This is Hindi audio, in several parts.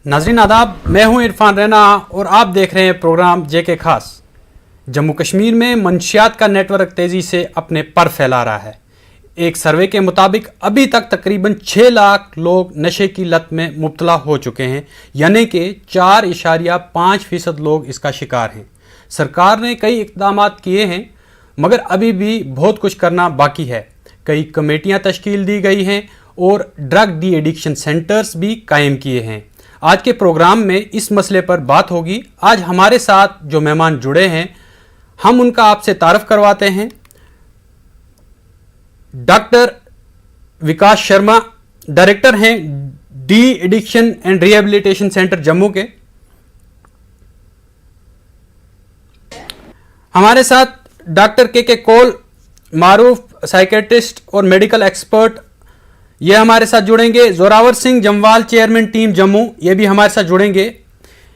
नाजरीन आदाब, मैं हूं इरफान रैना और आप देख रहे हैं प्रोग्राम जेके खास। जम्मू कश्मीर में मंशियात का नेटवर्क तेज़ी से अपने पर फैला रहा है। एक सर्वे के मुताबिक अभी तक तकरीबन 6 लाख लोग नशे की लत में मुब्तला हो चुके हैं, यानी कि 4.5% लोग इसका शिकार हैं। सरकार ने कई इक़दाम किए हैं मगर अभी भी बहुत कुछ करना बाकी है। कई कमेटियां तश्कील दी गई हैं और ड्रग डी एडिक्शन सेंटर्स भी कायम किए हैं। आज के प्रोग्राम में इस मसले पर बात होगी। आज हमारे साथ जो मेहमान जुड़े हैं हम उनका आपसे तारफ़ करवाते हैं। डॉक्टर विकास शर्मा डायरेक्टर हैं D addiction and rehabilitation centre Jammu के। हमारे साथ डॉक्टर के कौल, मारूफ साइकेट्रिस्ट और मेडिकल एक्सपर्ट, ये हमारे साथ जुड़ेंगे। जोरावर सिंह जमवाल, चेयरमैन टीम जम्मू, ये भी हमारे साथ जुड़ेंगे।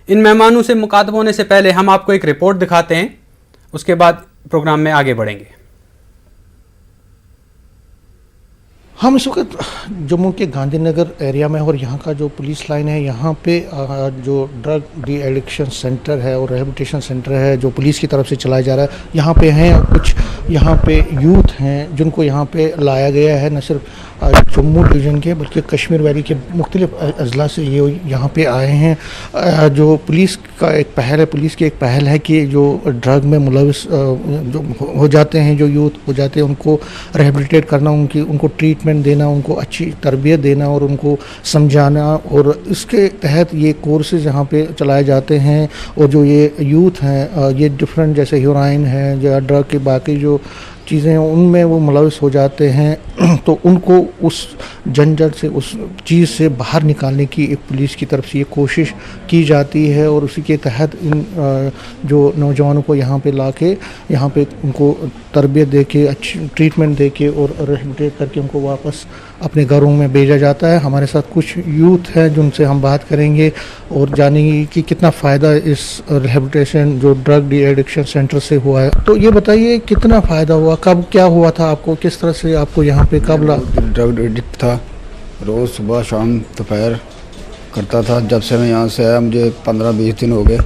इन मेहमानों से मुखातब होने से पहले हम आपको एक रिपोर्ट दिखाते हैं, उसके बाद प्रोग्राम में आगे बढ़ेंगे। हम इस वक्त जम्मू के गांधीनगर एरिया में और यहाँ का जो पुलिस लाइन है, यहाँ पे जो ड्रग डी एडिक्शन सेंटर है और रिहेबिलिटेशन सेंटर है जो पुलिस की तरफ से चलाया जा रहा है, यहाँ पे हैं कुछ यहाँ पे यूथ हैं जिनको यहाँ पे लाया गया है, न सिर्फ जम्मू डिवीज़न के बल्कि कश्मीर वैली के मुख्तलिफ अजला से ये यहाँ पे आए हैं। जो पुलिस का एक पहल है, पुलिस की एक पहल है कि जो ड्रग में मुलविस जो हो जाते हैं, जो यूथ हो जाते हैं, उनको रिहेबिलिटेट करना, उनको ट्रीटमेंट देना, उनको अच्छी तरबियत देना और उनको समझाना। और इसके तहत ये कोर्सेज यहाँ पे चलाए जाते हैं। और जो ये यूथ हैं, ये डिफरेंट जैसे हीरोइन है या ड्रग की बाकी जो चीज़ें हैं उनमें वो मुलविस हो जाते हैं, तो उनको उस झंझट से, उस चीज़ से बाहर निकालने की एक पुलिस की तरफ से ये कोशिश की जाती है। और उसी के तहत इन जो नौजवानों को यहाँ पे लाके यहाँ पे उनको तरबियत दे के, अच्छी ट्रीटमेंट दे के और रिहेबिलिटेट करके उनको वापस अपने घरों में भेजा जाता है। हमारे साथ कुछ यूथ हैं जिनसे हम बात करेंगे और जानेंगे कि कितना फ़ायदा इस रिहेबिलिटेशन जो ड्रग डी एडिक्शन सेंटर से हुआ है। तो ये बताइए कितना फ़ायदा हुआ, कब क्या हुआ था आपको, किस तरह से आपको यहाँ पे कब ला? ड्रग एडिक्ट था, रोज़ सुबह शाम दोपहर करता था। जब से मैं यहाँ से आया मुझे 15-20 दिन हो गए।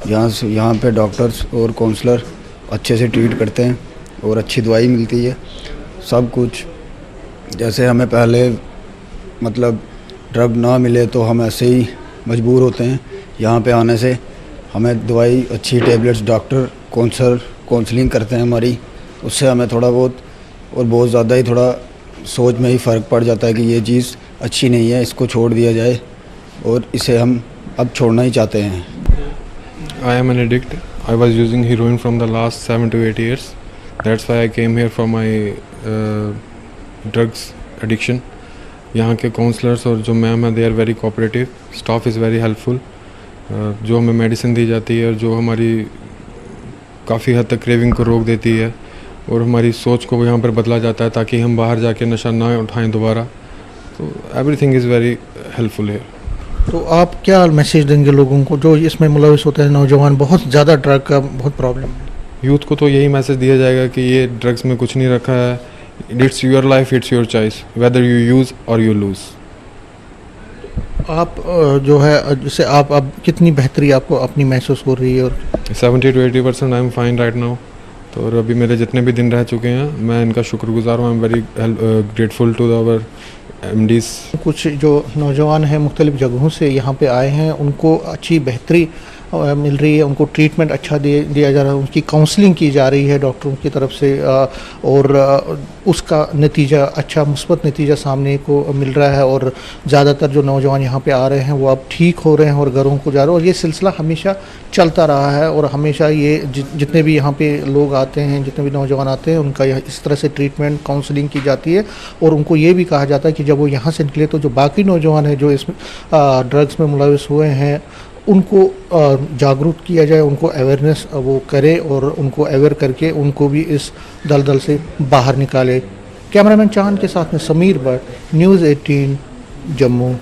यहाँ पे डॉक्टर्स और काउंसलर अच्छे से ट्रीट करते हैं और अच्छी दवाई मिलती है, सब कुछ। जैसे हमें पहले मतलब ड्रग ना मिले तो हम ऐसे ही मजबूर होते हैं, यहाँ पे आने से हमें दवाई, अच्छी टेबलेट्स, डॉक्टर काउंसलिंग करते हैं हमारी, उससे हमें थोड़ा बहुत और बहुत ज़्यादा ही थोड़ा सोच में ही फ़र्क पड़ जाता है कि ये चीज़ अच्छी नहीं है, इसको छोड़ दिया जाए और इसे हम अब छोड़ना ही चाहते हैं। I am an addict. I was using heroin from the last 7 to 8 years. That's why I came here for my drugs addiction. यहाँ के काउंसलर्स और जो मैम है they are very cooperative, staff is very helpful. जो हमें मेडिसिन दी जाती है और जो हमारी काफ़ी हद तक क्रेविंग को रोक देती है और हमारी सोच को यहाँ पर बदला जाता है ताकि हम बाहर जाके नशा ना उठाएं दोबारा। तो एवरीथिंग इज़ वेरी हेल्पफुल है। तो आप क्या मैसेज देंगे लोगों को जो इसमें मुलविस होते हैं, नौजवान, बहुत ज़्यादा ड्रग का बहुत प्रॉब्लम है? यूथ को तो यही मैसेज दिया जाएगा कि ये ड्रग्स में कुछ नहीं रखा है, it's your life, it's your choice, whether you use और यू लूज़। आप जो है जैसे आप अब कितनी बेहतरी आपको अपनी महसूस हो रही है? और 70 to 80% I am fine right now. तो और अभी मेरे जितने भी दिन रह चुके हैं मैं इनका शुक्रगुजार हूँ। I am very grateful to our MDs। कुछ जो नौजवान हैं मुख्तलिफ जगहों से यहाँ पे आए हैं, उनको अच्छी बेहतरी मिल रही है, उनको ट्रीटमेंट अच्छा दिया जा रहा है, उनकी काउंसलिंग की जा रही है डॉक्टरों की तरफ से, और उसका नतीजा अच्छा, मुस्बत नतीजा सामने को मिल रहा है। और ज़्यादातर जो नौजवान यहाँ पे आ रहे हैं वो अब ठीक हो रहे हैं और घरों को जा रहे हैं। और ये सिलसिला हमेशा चलता रहा है और हमेशा ये जितने भी यहाँ पे लोग आते हैं, जितने भी नौजवान आते हैं, उनका इस तरह से ट्रीटमेंट, काउंसलिंग की जाती है। और उनको ये भी कहा जाता है कि जब वो यहाँ से निकले तो जो बाकी नौजवान हैं जो इसमें ड्रग्स में मुलविस हुए हैं उनको जागरूक किया जाए, उनको अवेयरनेस वो करे और उनको अवेयर करके उनको भी इस दलदल से बाहर निकाले। कैमरामैन चांद के साथ में समीर भट्ट, न्यूज़ 18 जम्मू।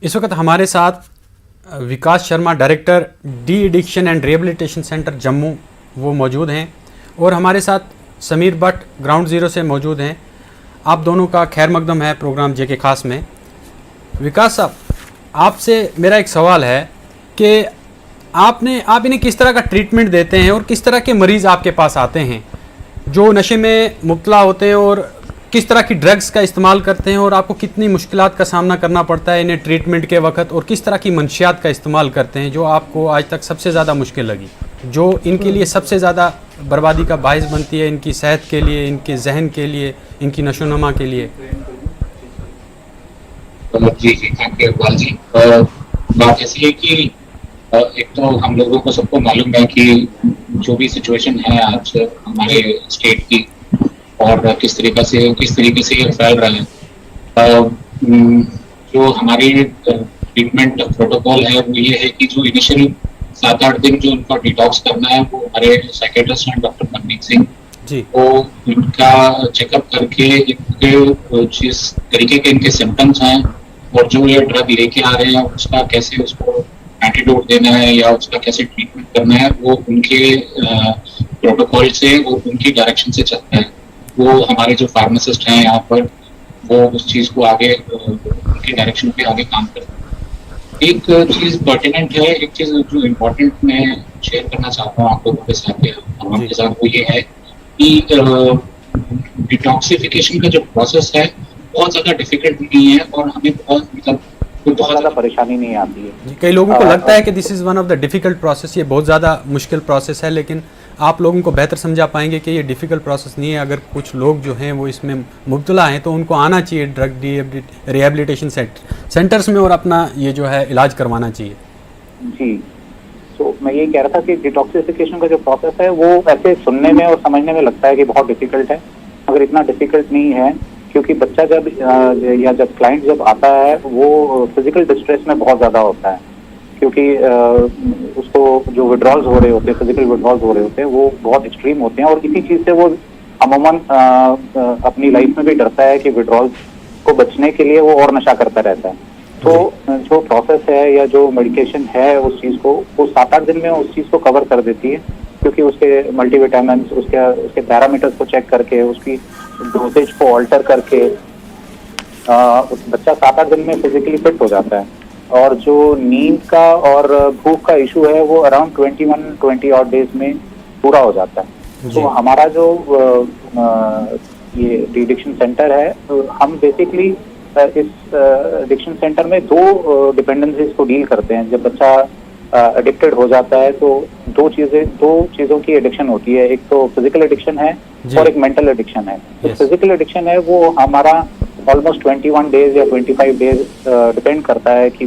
इस वक्त हमारे साथ Vikas Sharma director de addiction and rehabilitation centre Jammu वो मौजूद हैं और हमारे साथ समीर भट्ट ग्राउंड ज़ीरो से मौजूद हैं। आप दोनों का खैर मकदम है प्रोग्राम जेके खास में। विकास साहब, आपसे मेरा एक सवाल है कि आप इन्हें किस तरह का ट्रीटमेंट देते हैं और किस तरह के मरीज़ आपके पास आते हैं जो नशे में मुब्तला होते हैं और किस तरह की ड्रग्स का इस्तेमाल करते हैं, और आपको कितनी मुश्किलात का सामना करना पड़ता है इन्हें ट्रीटमेंट के वक्त, और किस तरह की मंशियात का इस्तेमाल करते हैं जो आपको आज तक सबसे ज़्यादा मुश्किल लगी, जो इनके लिए सबसे ज़्यादा बर्बादी का बायस बनती है, इनकी सेहत के लिए, इनके जहन के लिए, इनकी नशोनुमा के लिए? जी जी, थैंक यू इकबाल जी। बात ऐसी है कि एक तो हम लोगों को सबको मालूम है कि जो भी सिचुएशन है आज हमारे स्टेट की, और किस तरीके से ये फैल रहा है। जो हमारी ट्रीटमेंट प्रोटोकॉल है वो ये है कि जो इनिशियल 7-8 दिन जो उनका डिटॉक्स करना है वो हमारे साइकेट्रिस्ट हैं डॉक्टर मनमीत सिंह जी, वो इनका चेकअप करके इनके जिस तरीके के इनके सिम्टम्स हैं और जो ये ड्रग लेके आ रहे हैं उसका कैसे उसको एंटीडोट देना है या उसका कैसे ट्रीटमेंट करना है वो उनके प्रोटोकॉल से और उनकी डायरेक्शन से चलता है। वो हमारे जो फार्मासिस्ट हैं यहाँ पर वो उस चीज को आगे उनकी डायरेक्शन पे आगे काम करते हैं। एक चीज पर्टिनेंट है, एक चीज जो इम्पोर्टेंट मैं शेयर करना चाहता हूँ आप लोगों के साथ हमारे साथ, वो ये है कि डिटॉक्सिफिकेशन का जो प्रोसेस है बहुत ज्यादा डिफिकल्ट नहीं है और हमें बहुत ज्यादा परेशानी नहीं आती है। कई लोगों को लगता है कि this is one of the difficult process, ये बहुत ज़्यादा मुश्किल प्रोसेस है, लेकिन आप लोगों को बेहतर समझा पाएंगे कि ये डिफ़िकल्ट प्रोसेस नहीं है। अगर कुछ लोग जो हैं वो इसमें मुब्तला हैं तो उनको आना चाहिए ड्रग रिहेबिलिटेशन सेंटर्स में और अपना ये जो है इलाज करवाना चाहिए। जी, तो मैं ये कह रहा था कि डिटॉक्सिफिकेशन का जो प्रोसेस है वो ऐसे सुनने में और समझने में लगता है कि बहुत डिफिकल्ट है, मगर इतना डिफिकल्ट नहीं है, क्योंकि बच्चा जब या जब क्लाइंट जब आता है वो फिजिकल डिस्ट्रेस में बहुत ज़्यादा होता है, क्योंकि उसको जो विड्रॉल्स हो रहे होते हैं, फिजिकल विड्रॉल्स हो रहे होते हैं वो बहुत एक्सट्रीम होते हैं, और इसी चीज़ से वो अमूमन अपनी लाइफ में भी डरता है कि विड्रॉल्स को बचने के लिए वो और नशा करता रहता है। तो जो प्रोसेस है या जो मेडिकेशन है उस चीज़ को वो 7-8 दिन में उस चीज़ को कवर कर देती है, क्योंकि उसके मल्टीविटामिन उसके पैरामीटर्स को चेक करके उसकी डोसेज को ऑल्टर करके बच्चा 7-8 दिन में फिजिकली फिट हो जाता है। और जो नींद का और भूख का इशू है वो अराउंड 20 ऑड डेज में पूरा हो जाता है। तो हमारा जो ये डिडिक्शन सेंटर है, तो हम बेसिकली इस एडिक्शन सेंटर में 2 डिपेंडेंसीज को डील करते हैं। जब बच्चा एडिक्टेड हो जाता है तो दो चीज़ों की एडिक्शन होती है, एक तो फिजिकल एडिक्शन है और एक मेंटल एडिक्शन है। तो फिजिकल एडिक्शन है वो हमारा ऑलमोस्ट 21 डेज या 25 डेज डिपेंड करता है कि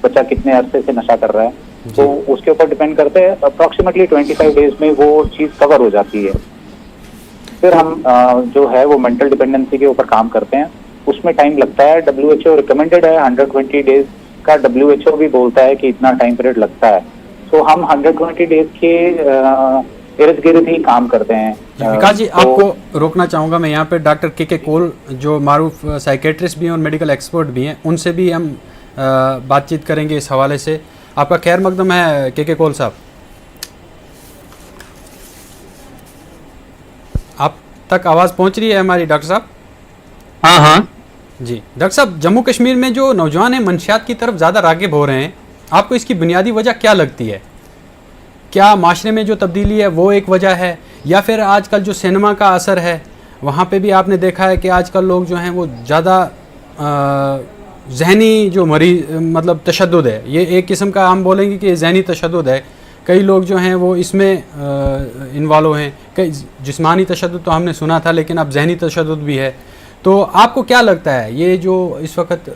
बच्चा कितने अरसे से नशा कर रहा है, तो उसके ऊपर डिपेंड करते हैं। अप्रॉक्सीमेटली 25 डेज में वो चीज़ कवर हो जाती है। फिर हम जो है वो मेंटल डिपेंडेंसी के ऊपर काम करते हैं, उसमें टाइम लगता है। WHO रिकमेंडेड है 120 डेज का, WHO भी बोलता है कि इतना टाइम पीरियड लगता है, तो हम 120 डेज के इर्द गिर्द ही काम करते हैं। विकास जी, आपको रोकना चाहूँगा मैं यहाँ पे। डॉक्टर के कोल जो मारूफ साइकेट्रिस्ट भी हैं और मेडिकल एक्सपर्ट भी हैं, उनसे भी हम बातचीत करेंगे इस हवाले से। आपका खैर मकदम है के कोल साहब, आप तक आवाज़ पहुँच रही है हमारी डॉक्टर साहब? हाँ हाँ जी डॉक्टर साहब, जम्मू कश्मीर में जो नौजवान हैं मंशियात की तरफ ज़्यादा राग़िब हो रहे हैं, आपको इसकी बुनियादी वजह क्या लगती है? क्या माशरे में जो तब्दीली है वो एक वजह है, या फिर आजकल जो सिनेमा का असर है वहाँ पे भी आपने देखा है कि आजकल लोग जो हैं वो ज़्यादा जहनी जो मतलब तशद्दुद है, ये एक किस्म का हम बोलेंगे कि जहनी तशद्दुद है। कई लोग जो हैं वो इसमें इन्वॉल्व हैं। कई जिस्मानी तशद्दुद तो हमने सुना था, लेकिन अब जहनी तशद्दुद भी है। तो आपको क्या लगता है ये जो इस वक्त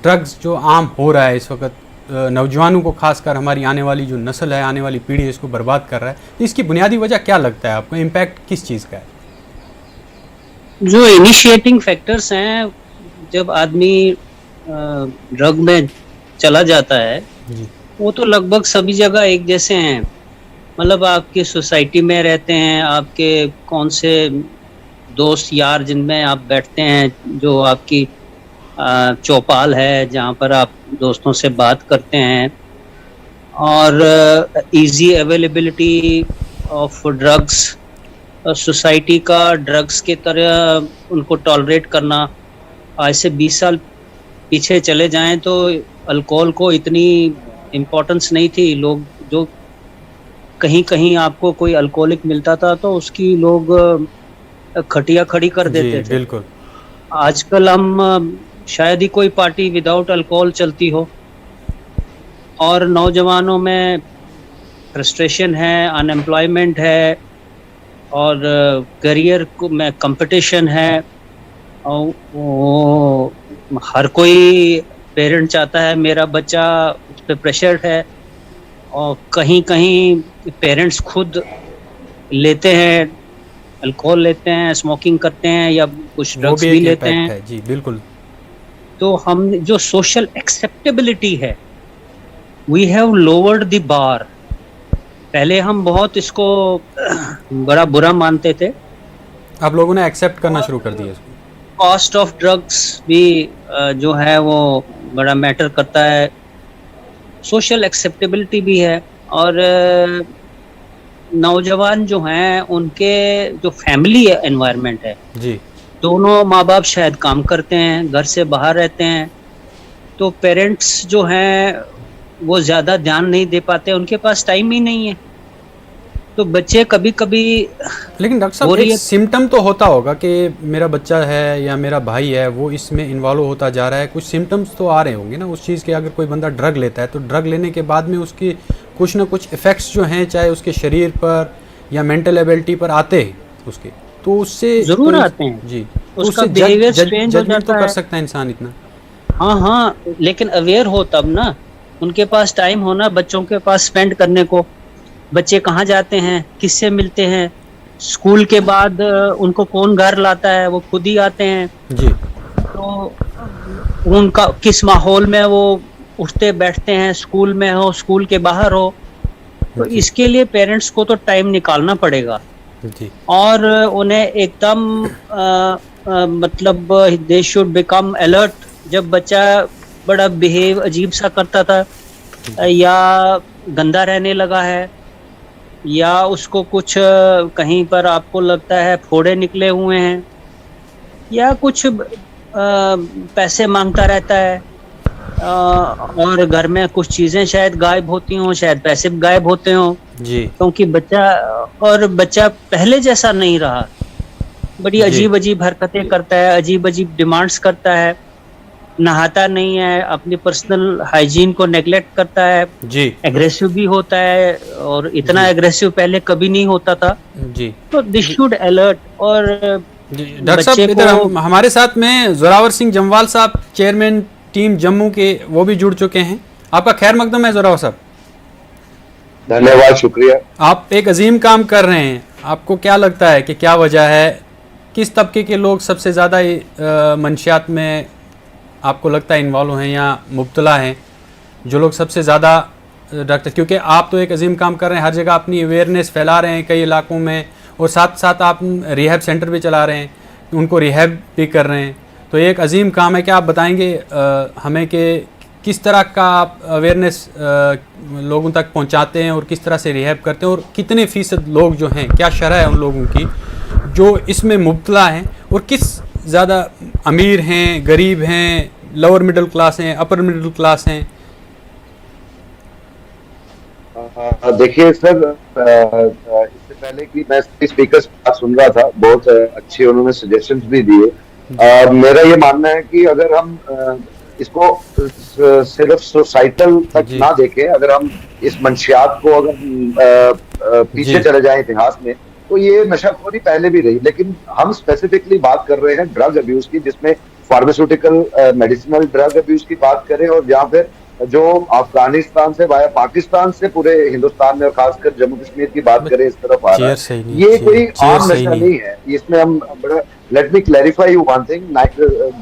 ड्रग्स जो आम हो रहा है इस वक्त नौजवानों को, खासकर हमारी आने वाली जो नस्ल है, आने वाली पीढ़ी है, इसको बर्बाद कर रहा है, तो इसकी बुनियादी वजह क्या लगता है आपको? इम्पैक्ट किस चीज़ का है? जो इनिशिएटिंग फैक्टर्स हैं, जब आदमी ड्रग में चला जाता है जी, वो तो लगभग सभी जगह एक जैसे हैं। मतलब आपकी सोसाइटी में रहते हैं, आपके कौन से दोस्त यार जिनमें आप बैठते हैं, जो आपकी चौपाल है जहाँ पर आप दोस्तों से बात करते हैं, और easy availability of drugs, society का ड्रग्स के तरह उनको टॉलरेट करना। आज से 20 साल पीछे चले जाएं तो अल्कोहल को इतनी इम्पोर्टेंस नहीं थी। लोग जो कहीं कहीं आपको कोई अल्कोहलिक मिलता था तो उसकी लोग खटिया खड़ी कर जी देते थे। बिल्कुल। आजकल हम शायद ही कोई पार्टी विदाउट अल्कोहल चलती हो, और नौजवानों में फ्रस्ट्रेशन है, अनएम्प्लॉयमेंट है, और करियर में कंपटीशन है, और हर कोई पेरेंट चाहता है मेरा बच्चा, उस पर प्रेशर है, और कहीं कहीं पेरेंट्स खुद लेते हैं, अल्कोहल लेते हैं, स्मोकिंग करते हैं या कुछ वो ड्रग्स भी भी एक लेते इम्पैक्ट हैं। है। जी बिल्कुल। तो हम जो सोशल एक्सेप्टेबिलिटी है, we have lowered the bar. पहले हम बहुत इसको बड़ा बुरा मानते थे। आप लोगों ने एक्सेप्ट करना शुरू कर दिया इसको। कॉस्ट ऑफ ड्रग्स भी जो है वो बड़ा मैटर करता है, सोशल एक्सेप्टेबिलिटी भी है, और नौजवान जो हैं उनके जो फैमिली एनवायरनमेंट है, जी दोनों माँ बाप शायद काम करते हैं, घर से बाहर रहते हैं, तो पेरेंट्स जो हैं वो ज़्यादा ध्यान नहीं दे पाते, उनके पास टाइम ही नहीं है। तो बच्चे कभी कभी लेकिन डॉक्टर साहब एक सिम्टम तो होता होगा कि मेरा बच्चा है या मेरा भाई है वो इसमें इन्वॉल्व होता जा रहा है, कुछ सिम्टम्स तो आ रहे होंगे ना उस चीज़ के। अगर कोई बंदा ड्रग लेता है तो ड्रग लेने के बाद में उसकी कुछ ना कुछ इफ़ेक्ट्स जो हैं, चाहे उसके शरीर पर या मेंटल एबिलिटी पर आते हैं उसके, तो उससे जरूर आते हैं जी, उसका बिहेवियर चेंज हो जजमेंट तो जाता कर है। सकता है इंसान इतना। हाँ हाँ, लेकिन अवेयर हो तब ना, उनके पास टाइम होना बच्चों के पास स्पेंड करने को। बच्चे कहाँ जाते हैं, किससे मिलते हैं, स्कूल के बाद उनको कौन घर लाता है, वो खुद ही आते हैं। जी तो उनका किस माहौल में वो उठते बैठते हैं, स्कूल में हो, स्कूल के बाहर हो, तो जी। इसके लिए पेरेंट्स को तो टाइम निकालना पड़ेगा। जी और उन्हें एकदम मतलब दे शुड बिकम अलर्ट। जब बच्चा बड़ा बिहेव अजीब सा करता था, या गंदा रहने लगा है, या उसको कुछ कहीं पर आपको लगता है फोड़े निकले हुए हैं, या कुछ पैसे मांगता रहता है, और घर में कुछ चीजें शायद गायब होती हों, शायद पैसे गायब होते हों, जी क्योंकि बच्चा पहले जैसा नहीं रहा, बड़ी जी। अजीब अजीब हरकतें करता है, अजीब अजीब डिमांड्स करता है, नहाता नहीं है, अपनी पर्सनल हाइजीन को नेग्लेक्ट करता है, जी एग्रेसिव भी होता है, और इतना एग्रेसिव पहले कभी नहीं होता था। जी तो दिस शुड अलर्ट। और जी डॉक्टर साहब बच्चे इधर को हमारे साथ में जोरावर सिंह जम्वाल साहब, चेयरमैन टीम जम्मू के, वो भी जुड़ चुके हैं। आपका खैर मकदम है जोरावर साहब। धन्यवाद, शुक्रिया। आप एक अजीम काम कर रहे हैं, आपको क्या लगता है कि क्या वजह है, किस तबके के लोग सबसे ज़्यादा मंशियात में आपको लगता है इन्वॉल्व हैं या मुब्तला हैं, जो लोग सबसे ज़्यादा डॉक्टर, क्योंकि आप तो एक अजीम काम कर रहे हैं, हर जगह अपनी अवेयरनेस फैला रहे हैं कई इलाकों में, और साथ साथ आप रिहैब सेंटर भी चला रहे हैं, उनको रिहैब भी कर रहे हैं, तो एक अजीम काम है। क्या आप बताएंगे हमें कि किस तरह का आप अवेयरनेस लोगों तक पहुंचाते हैं और किस तरह से रिहैब करते हैं, और कितने फ़ीसद लोग जो हैं, क्या शरह है उन लोगों की जो इसमें मुब्तला हैं, और किस ज़्यादा अमीर हैं, गरीब हैं, लोअर मिडिल क्लास हैं, अपर मिडिल क्लास हैं? देखिए सर, इससे पहले कि मैं स्पीकर से बात सुन रहा था, बहुत अच्छे उन्होंने सजेशंस भी दिए। मेरा ये मानना है कि अगर हम इसको सिर्फ सोसाइटल तक जी। ना देखें, अगर हम इस मंशियात को अगर पीछे जी। चले जाएं इतिहास में, तो ये नशाखोरी पहले भी रही, लेकिन हम स्पेसिफिकली बात कर रहे हैं ड्रग अब्यूज की, जिसमें फार्मास्यूटिकल मेडिसिनल ड्रग अब्यूज की बात करें, और जहाँ पे जो अफगानिस्तान से वाया पाकिस्तान से पूरे हिंदुस्तान में और खासकर जम्मू कश्मीर की बात करें इस तरफ आ रहा चेयर सही है, नहीं, ये चेयर- कोई चेयर आम सही नशा नहीं। नहीं है। इसमें हम बड़ा, let me clarify you one thing,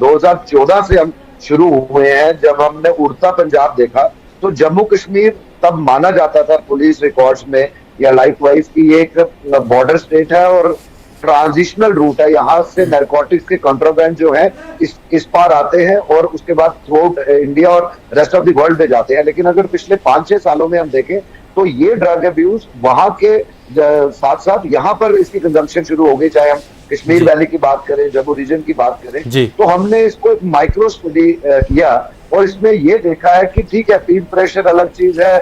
2014 से हम शुरू हुए हैं। जब हमने उड़ता पंजाब देखा तो जम्मू कश्मीर तब माना जाता था पुलिस रिकॉर्ड्स में या लाइफ वाइज की ये एक बॉर्डर स्टेट है और ट्रांजिशनल रूट है, यहाँ से नारकोटिक्स के कंट्राबैंड जो है इस पार आते हैं और उसके बाद थ्रू इंडिया और रेस्ट ऑफ द वर्ल्ड में जाते हैं। लेकिन अगर पिछले 5-6 सालों में हम देखें तो ये ड्रग अब्यूज वहां के साथ साथ यहाँ पर इसकी कंजम्पशन शुरू हो गई, चाहे हम कश्मीर वैली की बात करें, जम्मू रीजन की बात करें, तो हमने इसको एक माइक्रो स्टडी किया और इसमें ये देखा है कि ठीक है, पीर प्रेशर अलग चीज है,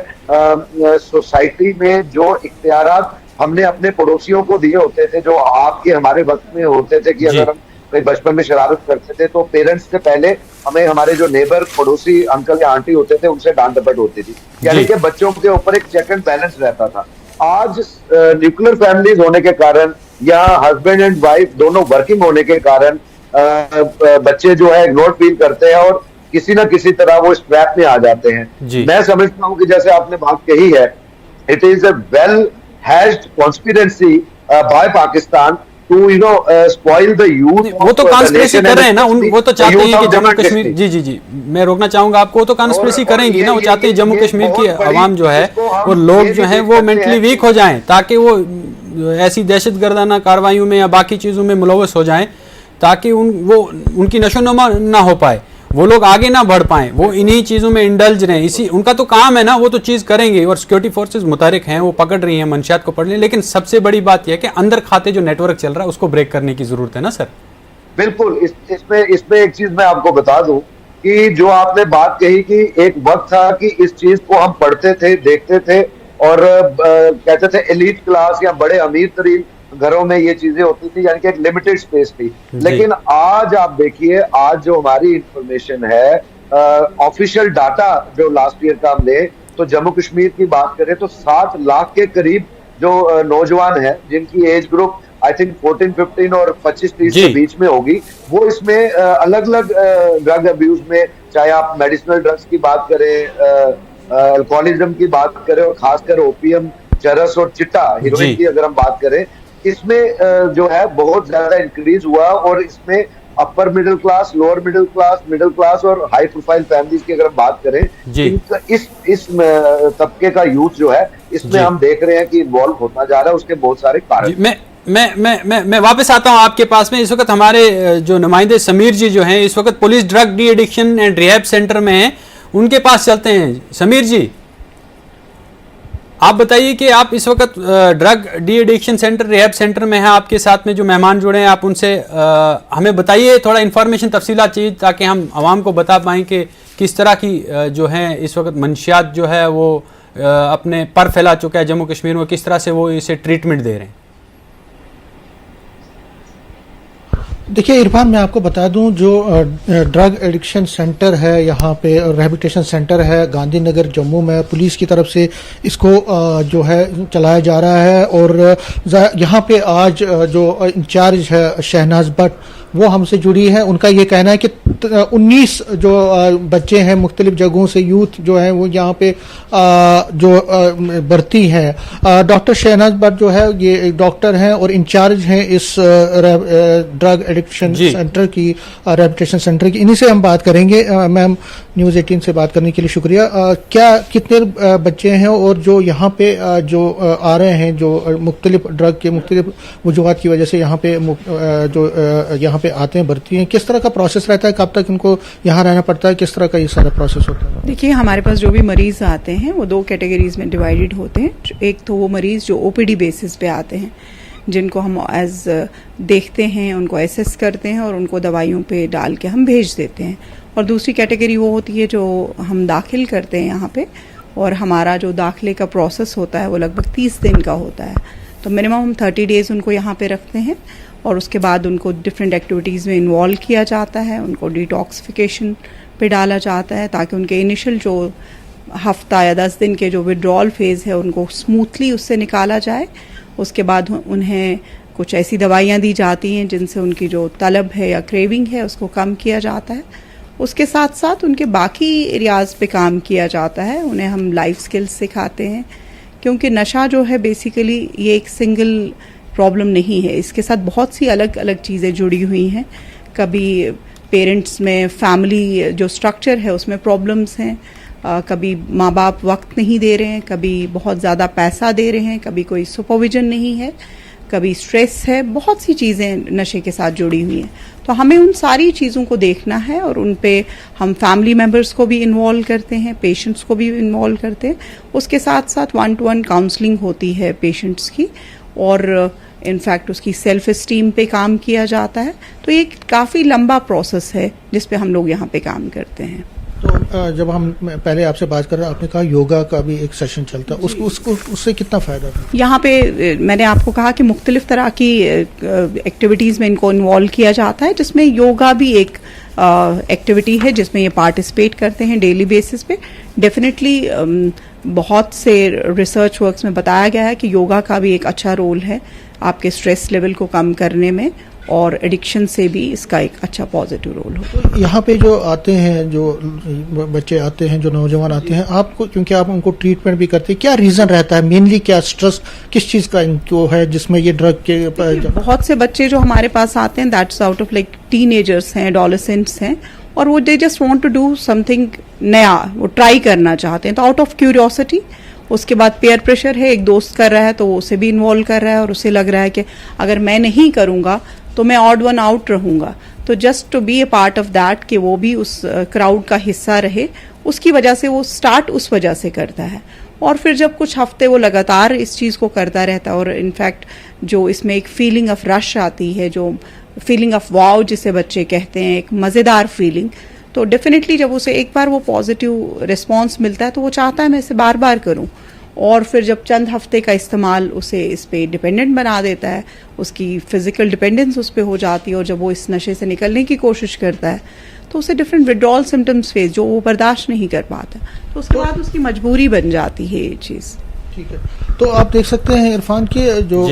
सोसाइटी में जो इख्तियारात हमने अपने पड़ोसियों को दिए होते थे, जो आपके हमारे वक्त में होते थे कि अगर हम कहीं बचपन में शरारत करते थे तो पेरेंट्स से पहले हमें हमारे जो नेबर पड़ोसी अंकल या आंटी होते थे उनसे डांट डपट होती थी, यानी कि बच्चों के ऊपर एक चेक एंड बैलेंस रहता था। आज न्यूक्लियर फैमिलीज होने के कारण या हस्बैंड एंड वाइफ दोनों वर्किंग होने के कारण बच्चे जो है इग्नोर फील करते हैं और किसी ना किसी तरह वो इस ट्रैप में आ जाते हैं। मैं समझता हूँ कि जैसे आपने बात कही है, it is a well hatched conspiracy by Pakistan to spoil the youth. वो तो कॉन्स्पिरेसी कर रहे हैं ना, वो तो चाहते हैं कि जम्मू कश्मीर, जी मैं रोकना चाहूंगा आपको, वो तो कॉन्स्पिरेसी करेंगी ना, वो चाहते हैं जम्मू कश्मीर की आवाम जो है वो लोग जो है वो मेंटली वीक हो जाएं, ताकि वो ऐसी दहशतगर्दाना कार्रवाइयों में या बाकी चीजों में मुलव्वस हो जाएं, ताकि उनकी नशोनुमा ना हो पाए, वो लोग आगे ना बढ़ पाएं, वो इन्हीं चीज़ों में इंडल्ज रहें। इसी उनका तो काम है ना, वो तो चीज़ करेंगे और सिक्योरिटी फोर्सेस मुतहरिक हैं, वो पकड़ रही हैं, मंशियात को पढ़ रही हैं, लेकिन सबसे बड़ी बात यह है कि अंदर खाते जो नेटवर्क चल रहा है उसको ब्रेक करने की जरूरत है ना सर। बिल्कुल, इसमें एक चीज मैं आपको बता दूं कि जो आपने बात कही कि एक वक्त था कि इस चीज को हम पढ़ते थे, देखते थे और कहते थे एलीट क्लास या बड़े अमीर तरीन घरों में ये चीजें होती थी, यानी कि एक लिमिटेड स्पेस थी। लेकिन आज आप देखिए, आज जो हमारी इंफॉर्मेशन है, ऑफिशियल डाटा जो लास्ट ईयर का हम ले तो जम्मू कश्मीर की बात करें तो 7 लाख के करीब जो नौजवान हैं जिनकी एज ग्रुप आई थिंक 14, 15 और 25-30 के बीच में होगी, वो इसमें अलग अलग ड्रग अब्यूज में, चाहे आप मेडिसिनल ड्रग्स की बात करें, अल्कोहलिज्म की बात करें और खासकर ओपीएम, चरस और चिट्टा हीरोइन की अगर हम बात करें, इसमें जो है बहुत ज्यादा इंक्रीज हुआ और इसमें upper middle class, lower middle class और हाई प्रोफाइल फैमिलीज की अगर हम बात करें, इस तबके का यूथ जो है इसमें हम देख रहे हैं कि इन्वॉल्व होता जा रहा है। उसके बहुत सारे कारण। मैं वापस आता हूं आपके पास में। इस वक्त हमारे जो नुमाइंदे समीर जी जो हैं, इस वक्त police drug D addiction and rehab centre में हैं, उनके पास चलते हैं। समीर जी, आप बताइए कि आप इस वक्त drug de addiction centre, rehab centre में हैं, आपके साथ में जो मेहमान जुड़े हैं, आप उनसे हमें बताइए, थोड़ा इन्फॉर्मेशन तफसीलात चाहिए ताकि हम आवाम को बता पाएँ कि किस तरह की जो है इस वक्त मंशियात जो है वो अपने पर फैला चुका है जम्मू कश्मीर में, किस तरह से वो इसे ट्रीटमेंट दे रहे हैं। देखिए इरफान, मैं आपको बता दूं, जो ड्रग एडिक्शन सेंटर है यहाँ पे, रिहैबिलिटेशन सेंटर है गांधीनगर जम्मू में, पुलिस की तरफ से इसको जो है चलाया जा रहा है। और यहाँ पे आज जो इंचार्ज है शहनाज भट्ट, वो हमसे जुड़ी है। उनका ये कहना है कि 19 जो बच्चे हैं मुख्तलिफ जगहों से, यूथ जो है वो यहाँ पे जो भर्ती है। डॉक्टर शहनाज भट्ट जो है ये डॉक्टर हैं और इंचार्ज हैं इस ड्रग एडिक्शन सेंटर की, रिहैबिलिटेशन सेंटर की। इन्हीं से हम बात करेंगे। मैम, न्यूज़ 18 से बात करने के लिए शुक्रिया। क्या कितने बच्चे हैं और जो यहाँ पे जो आ रहे हैं, जो मुख्तलिफ ड्रग के मुख्तलिफ वजूहात की वजह से यहाँ पे जो यहाँ पे आते हैं, भर्ती हैं, किस तरह का प्रोसेस रहता है, कब तक इनको यहाँ रहना पड़ता है, किस तरह का ये सारा प्रोसेस होता है? देखिए, हमारे पास जो भी मरीज आते हैं वो 2 कैटेगरीज में डिवाइडेड होते हैं। एक तो वो मरीज जो ओपीडी बेसिस पे आते हैं, जिनको हम एज देखते हैं, उनको एसेस करते हैं और उनको दवाइयों पे डाल के हम भेज देते हैं। और दूसरी कैटेगरी वो होती है जो हम दाखिल करते हैं यहाँ पे, और हमारा जो दाखिले का प्रोसेस होता है वो लगभग 30 दिन का होता है। तो मिनिमम हम 30 डेज उनको यहाँ पे रखते हैं और उसके बाद उनको डिफरेंट एक्टिविटीज़ में इन्वॉल्व किया जाता है, उनको डिटॉक्सिफिकेशन पे डाला जाता है ताकि उनके इनिशियल जो हफ्ता या 10 दिन के जो विड्रॉल फेज़ है उनको स्मूथली उससे निकाला जाए। उसके बाद उन्हें कुछ ऐसी दवाइयाँ दी जाती हैं जिनसे उनकी जो तलब है या क्रेविंग है उसको कम किया जाता है। उसके साथ साथ उनके बाकी एरियाज़ पे काम किया जाता है। उन्हें हम लाइफ स्किल्स सिखाते हैं, क्योंकि नशा जो है बेसिकली ये एक सिंगल प्रॉब्लम नहीं है, इसके साथ बहुत सी अलग अलग चीज़ें जुड़ी हुई हैं। कभी पेरेंट्स में, फैमिली जो स्ट्रक्चर है उसमें प्रॉब्लम्स हैं, कभी माँ बाप वक्त नहीं दे रहे हैं, कभी बहुत ज़्यादा पैसा दे रहे हैं, कभी कोई सुपरविजन नहीं है। कभी स्ट्रेस है, बहुत सी चीज़ें नशे के साथ जुड़ी हुई हैं। तो हमें उन सारी चीज़ों को देखना है और उन पे हम फैमिली मेम्बर्स को भी इन्वॉल्व करते हैं, पेशेंट्स को भी इन्वॉल्व करते हैं। उसके साथ साथ 1-to-1 काउंसलिंग होती है पेशेंट्स की, और इनफैक्ट उसकी सेल्फ एस्टीम पे काम किया जाता है। तो ये काफ़ी लंबा प्रोसेस है जिस पे हम लोग यहाँ पे काम करते हैं। तो जब हम पहले आपसे बात कर रहे हैं, आपने कहा योगा का भी एक सेशन चलता है, उससे कितना फ़ायदा था? यहाँ पे मैंने आपको कहा कि मुख्तलिफ तरह की एक्टिविटीज़ में इनको इन्वॉल्व किया जाता है, जिसमें योगा भी एक एक्टिविटी है जिसमें ये पार्टिसिपेट करते हैं डेली बेसिस पे। डेफिनेटली बहुत से रिसर्च वर्क्स में बताया गया है कि योगा का भी एक अच्छा रोल है आपके स्ट्रेस लेवल को कम करने में, और एडिक्शन से भी इसका एक अच्छा पॉजिटिव रोल हो। तो यहाँ पे जो आते हैं, जो बच्चे आते हैं, जो नौजवान आते हैं, आपको क्योंकि आप उनको ट्रीटमेंट भी करते हैं, क्या रीज़न रहता है मेनली, क्या स्ट्रेस किस चीज़ का इनको है जिसमें ये ड्रग के? बहुत से बच्चे जो हमारे पास आते हैं that's out of like teenagers हैं, एडोलेसेंट्स हैं, और वो they just want to do something नया, वो ट्राई करना चाहते हैं। तो आउट ऑफ क्यूरियोसिटी, उसके बाद पेयर प्रेशर है, एक दोस्त कर रहा है तो वो उसे भी इन्वॉल्व कर रहा है, और उसे लग रहा है कि अगर मैं नहीं करूँगा तो मैं ऑड वन आउट रहूँगा। तो just to be a part of that, कि वो भी उस क्राउड का हिस्सा रहे, उसकी वजह से वो स्टार्ट उस वजह से करता है। और फिर जब कुछ हफ्ते वो लगातार इस चीज़ को करता रहता है, और इनफैक्ट जो इसमें एक फीलिंग ऑफ रश आती है, जो फीलिंग ऑफ वाव जिसे बच्चे कहते हैं, एक मज़ेदार फीलिंग, तो डेफिनेटली जब उसे एक बार वो पॉजिटिव रिस्पॉन्स मिलता है तो वो चाहता है मैं इसे बार बार करूं। और फिर जब चंद हफ्ते का इस्तेमाल उसे इस पे डिपेंडेंट बना देता है, उसकी फिजिकल डिपेंडेंस उस पर हो जाती है, और जब वो इस नशे से निकलने की कोशिश करता है तो उसे डिफरेंट विड्रॉल सिम्टम्स फेस जो वो बर्दाश्त नहीं कर पाता, तो उसके बाद उसकी मजबूरी बन जाती है ये चीज़। ठीक है, तो आप देख सकते हैं इरफान की जो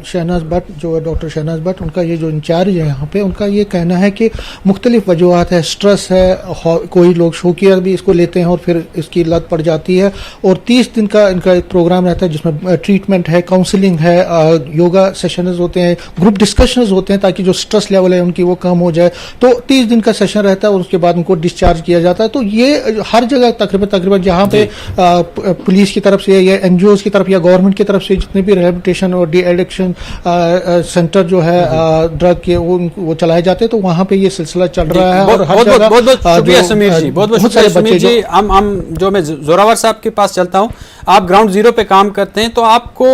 शहनाज भट्ट, जो डॉक्टर शहनाज भट्ट, उनका ये जो इंचार्ज है यहाँ पे, उनका ये कहना है कि मुख्तलिफ वजूहत है, स्ट्रेस है, कोई लोग शौकिया भी इसको लेते हैं और फिर इसकी लत पड़ जाती है, और 30 दिन का इनका एक प्रोग्राम रहता है जिसमें ट्रीटमेंट है, काउंसलिंग है, योगा सेशंस होते हैं, ग्रुप डिस्कशंस होते हैं ताकि जो स्ट्रेस लेवल है उनकी वो कम हो जाए। तो 30 दिन का सेशन रहता है और उसके बाद उनको डिस्चार्ज किया जाता है। तो ये हर जगह तकरीबन जहाँ पे पुलिस की तरफ से या NGO की तरफ या गवर्नमेंट की तरफ से जितने भी रिहैबिलिटेशन और डी एडिक्शन सेंटर जो है ड्रग के वो चलाए जाते हैं, तो वहाँ पे ये सिलसिला चल रहा है। और हर जगह बहुत शुक्रिया समीर जी, बहुत शुक्रिया समीर जी। हम जो मैं जोरावर साहब के पास चलता हूँ, आप ग्राउंड जीरो पे काम करते हैं, तो आपको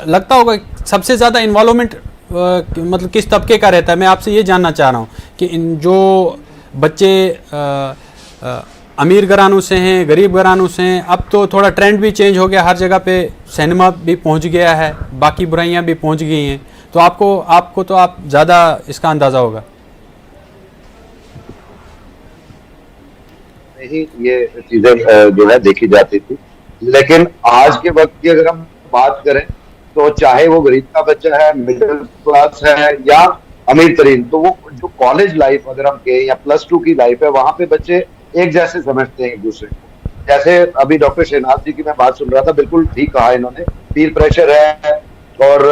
लगता होगा सबसे ज़्यादा इन्वॉल्वमेंट मतलब किस तबके का रहता है? मैं आपसे ये जानना चाह रहा हूँ कि इन जो बच्चे अमीर घरानों से हैं, गरीब घरानों से हैं, अब तो थोड़ा ट्रेंड भी चेंज हो गया, हर जगह पे सिनेमा भी पहुंच गया है, बाकी बुराइयां भी पहुंच गई हैं, तो आपको तो आप ज़्यादा इसका अंदाज़ा होगा। नहीं, ये चीज़ें जो है देखी जाती थी, लेकिन आज के वक्त की अगर हम बात करें तो चाहे वो गरीब का बच्चा है, मिडिल क्लास है या अमीर तरीन, तो वो जो कॉलेज लाइफ अगर हम कहें या +2 की लाइफ है, वहां पे बच्चे एक जैसे समझते हैं एक दूसरे को। जैसे अभी डॉक्टर शहनाज जी की मैं बात सुन रहा था, बिल्कुल ठीक कहा इन्होंने, पीर प्रेशर है और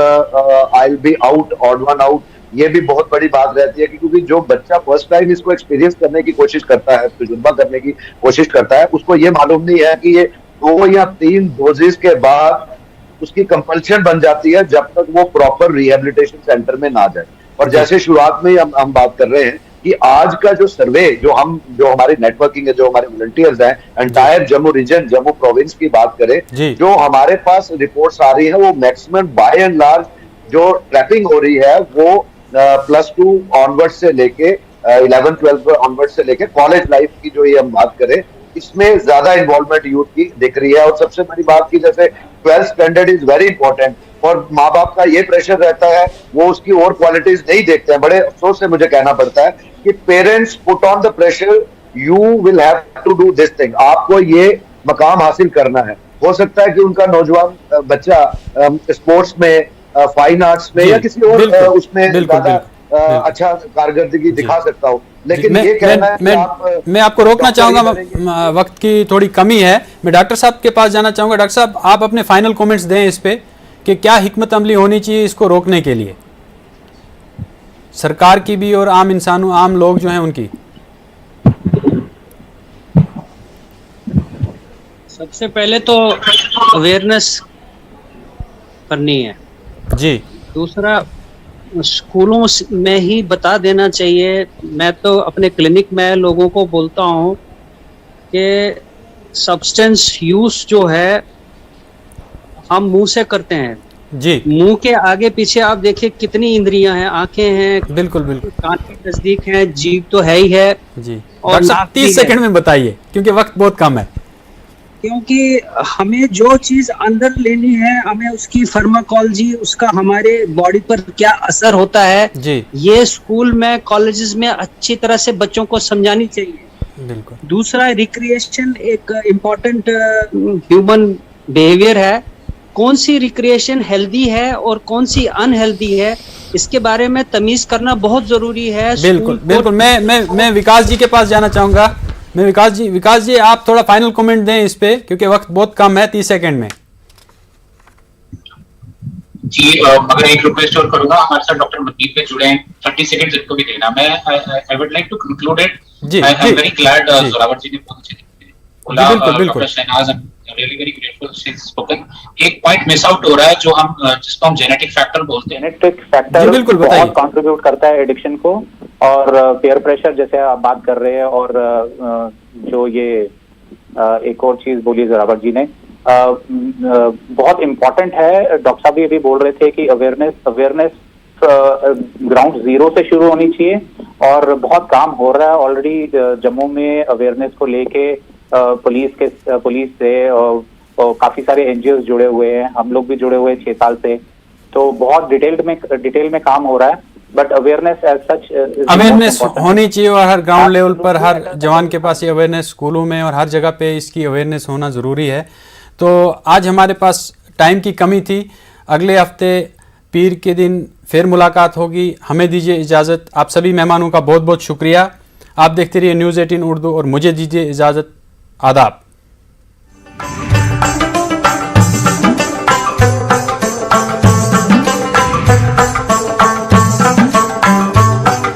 I will be out, odd one out, ये भी बहुत बड़ी बात रहती है, क्योंकि जो बच्चा फर्स्ट टाइम इसको एक्सपीरियंस करने की कोशिश करता है, तजुर्बा करने की कोशिश करता है, उसको ये मालूम नहीं है कि ये 2 या 3 डोजेस के बाद उसकी कंपल्शन बन जाती है जब तक वो प्रॉपर रिहेबिलिटेशन सेंटर में ना जाए। और जैसे शुरुआत में हम बात कर रहे हैं कि आज का जो सर्वे जो हमारी नेटवर्किंग है, जो हमारे वॉलंटियर्स हैं, entire Jammu region, Jammu province की बात करें, जो हमारे पास रिपोर्ट्स आ रही है, वो मैक्सिमम बाय एंड लार्ज जो ट्रैपिंग हो रही है वो +2 ऑनवर्ड से लेके 11-12 ऑनवर्ड से लेके कॉलेज लाइफ की जो ये हम बात करें, इसमें ज्यादा इन्वॉल्वमेंट यूथ की दिख रही है। और सबसे बड़ी बात की जैसे 12th standard is very important, और माँ बाप का ये प्रेशर रहता है, वो उसकी और क्वालिटीज नहीं देखते हैं। बड़े अफसोस से मुझे कहना पड़ता है कि parents put on the pressure, you will have to do this thing, आपको ये मकाम हासिल करना है। हो सकता है कि उनका नौजवान बच्चा स्पोर्ट्स में, फाइन आर्ट्स में या किसी और उसमें ज्यादा अच्छा कारकर्दगी दिखा सकता हो, लेकिन ये कहना है कि मैं आपको रोकना चाहूंगा, वक्त की थोड़ी कमी है। मैं डॉक्टर साहब के पास जाना चाहूंगा। डॉक्टर साहब, आप अपने फाइनल कमेंट्स दें इस पे कि क्या हिकमत अमली होनी चाहिए इसको रोकने के लिए, सरकार की भी और आम लोग जो हैं उनकी। सबसे पहले तो अवेयरनेस करनी है जी। दूसरा स्कूलों में ही बता देना चाहिए। मैं तो अपने क्लिनिक में लोगों को बोलता हूँ कि सब्सटेंस यूज जो है हम मुंह से करते हैं जी, मुंह के आगे पीछे आप देखिए कितनी इंद्रियां हैं, आंखें हैं, बिल्कुल बिल्कुल कान के नजदीक हैं, जीभ तो है ही है। जी। और डॉक्टर साहब नाक भी 30 है। सेकंड में बताइए क्योंकि वक्त बहुत कम है। क्योंकि हमें जो चीज अंदर लेनी है, हमें उसकी फार्माकोलॉजी, उसका हमारे बॉडी पर क्या असर होता है, जी, ये स्कूल में, कॉलेजेस में अच्छी तरह से बच्चों को समझानी चाहिए। बिल्कुल। दूसरा, रिक्रिएशन एक इम्पोर्टेंट ह्यूमन बिहेवियर है। कौन सी रिक्रिएशन हेल्दी है और कौन सी अनहेल्दी है, इसके बारे में तमीज करना बहुत जरूरी है। बिल्कुल स्कूल बिल्कुल। मैं विकास जी के पास जाना चाहूंगा। मैं विकास जी आप थोड़ा फाइनल कमेंट दें इस पे क्योंकि वक्त बहुत कम है, 30 सेकंड में। जी, मगर एक रिक्वेस्ट और करूंगा, हमारे साथ डॉक्टर मनदीप पे जुड़े हैं, 30 सेकंड इनको भी देना। मैं I would like to conclude it. जी, आई जी, एम वेरी ग्लैड जी। जोरावर जी ने बहुत अच्छे जी, बिल्कुल, बिल्कुल। Doctor Shehnaz, really very grateful she spoken. एक पॉइंट मिस आउट हो रहा है जो हम जिसको हम जेनेटिक फैक्टर बोलते हैं। जेनेटिक जी, फैक्टर बिल्कुल, बताइए। बहुत कंट्रीब्यूट करता है एडिक्शन को, और पेयर प्रेशर जैसे आप बात कर रहे हैं, और जो ये एक और चीज बोली जोरावर जी ने, बहुत इम्पोर्टेंट है। डॉक्टर साहब भी अभी बोल रहे थे कि अवेयरनेस ग्राउंड जीरो से शुरू होनी चाहिए, और बहुत काम हो रहा है ऑलरेडी जम्मू में अवेयरनेस को लेके। पुलिस से और काफी सारे एनजीओ जुड़े हुए हैं, हम लोग भी जुड़े हुए हैं 6 साल से, तो बहुत डिटेल में काम हो रहा है। But awareness as such awareness होनी चाहिए और हर ग्राउंड लेवल पर हर जवान के पास ये अवेयरनेस, स्कूलों में और हर जगह पे इसकी अवेयरनेस होना ज़रूरी है। तो आज हमारे पास टाइम की कमी थी। अगले हफ्ते पीर के दिन फिर मुलाकात होगी। हमें दीजिए इजाज़त। आप सभी मेहमानों का बहुत बहुत शुक्रिया। आप देखते रहिए न्यूज़ 18 उर्दू और मुझे दीजिए इजाज़त। आदाब।